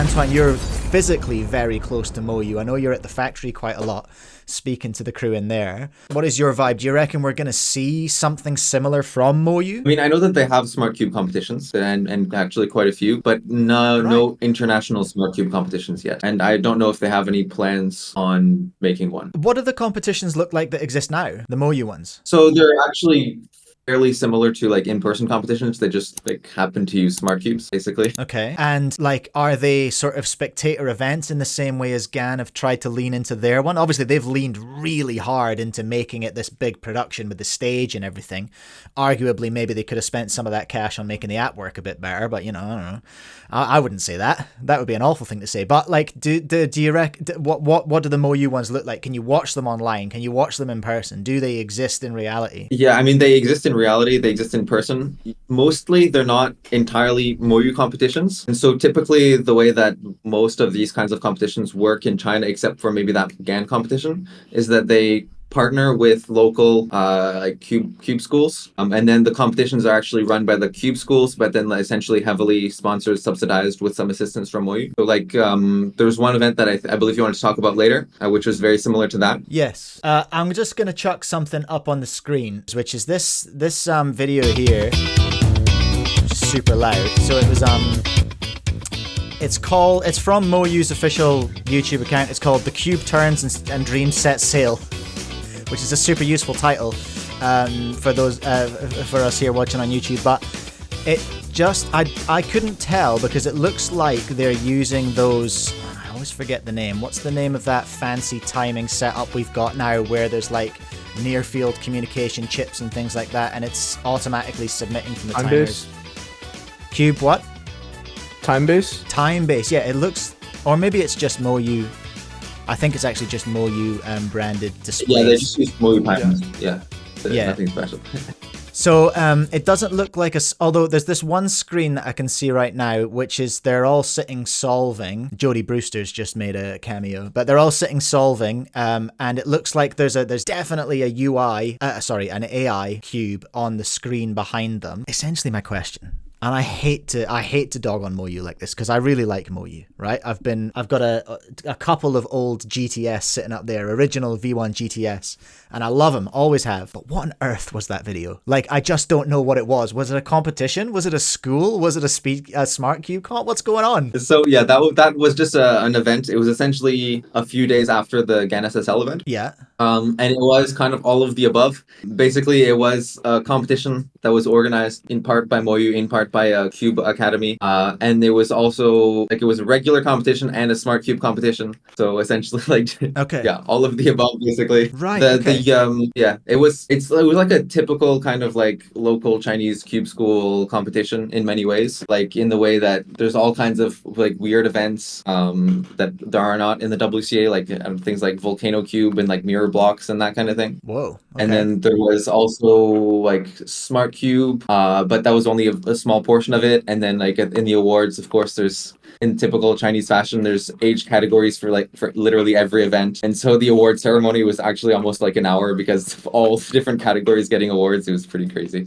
Antoine, you're physically very close to Moyu. I know you're at the factory quite a lot, speaking to the crew in there. What is your vibe? Do you reckon we're going to see something similar from Moyu? I mean, I know that they have Smartcube competitions and actually quite a few, but no international Smartcube competitions yet. And I don't know if they have any plans on making one. What do the competitions look like that exist now? The Moyu ones? So they're actually fairly similar to like in-person competitions. They just like happen to use smart cubes, basically. Okay. And like, are they sort of spectator events in the same way as GAN have tried to lean into their one? Obviously, they've leaned really hard into making it this big production with the stage and everything. Arguably, maybe they could have spent some of that cash on making the app work a bit better, but you know, I don't know. I wouldn't say that. That would be an awful thing to say. But like, do you reckon, what do the Moyu ones look like? Can you watch them online? Can you watch them in person? Do they exist in reality? Yeah, I mean, they exist in reality, they exist in person. Mostly they're not entirely Moyu competitions. And so typically the way that most of these kinds of competitions work in China, except for maybe that GAN competition, is that they partner with local like cube schools, and then the competitions are actually run by the cube schools, but then essentially heavily sponsored, subsidized with some assistance from Moyu. So like there's one event that I believe you wanted to talk about later, which was very similar to that. Yes. I'm just gonna chuck something up on the screen, which is this video here, which is super loud. So it was it's from Moyu's official YouTube account. It's called The Cube Turns and Dreams Set Sail, which is a super useful title for those for us here watching on YouTube. But it just I couldn't tell because it looks like they're using those. I always forget the name. What's the name of that fancy timing setup we've got now, where there's like near field communication chips and things like that, and it's automatically submitting from the timers. Cube what? Time-base? Time-base. Yeah, it looks, or maybe it's just Moyu. I think it's actually just Moyu branded displays. Yeah, they just use Moyu patterns. Yeah. Nothing special. So it doesn't look like although there's this one screen that I can see right now, which is they're all sitting solving. Jodie Brewster's just made a cameo, but they're all sitting solving, and it looks like there's definitely an AI cube on the screen behind them. Essentially, my question. And I hate to dog on Moyu like this because I really like Moyu, right? I've got a couple of old GTS sitting up there, original V1 GTS, and I love them, always have. But what on earth was that video? Like, I just don't know what it was. Was it a competition? Was it a school? Was it a Smartcube Comp? What's going on? So yeah, that was just an event. It was essentially a few days after the GAN SSL event. Yeah. And it was kind of all of the above. Basically, it was a competition that was organized in part by Moyu, in part by Cube Academy, and there was also like it was a regular competition and a Smartcube competition. So essentially, like yeah, all of the above basically. Right. It was like a typical kind of like local Chinese cube school competition in many ways. Like in the way that there's all kinds of like weird events that there are not in the WCA, like things like Volcano Cube and like mirror blocks and that kind of thing. Whoa. Okay. And then there was also like Smartcube, but that was only a small portion of it. And then like in the awards, of course, there's, in typical Chinese fashion, there's age categories for literally every event. And so the award ceremony was actually almost like an hour because of all the different categories getting awards. It was pretty crazy.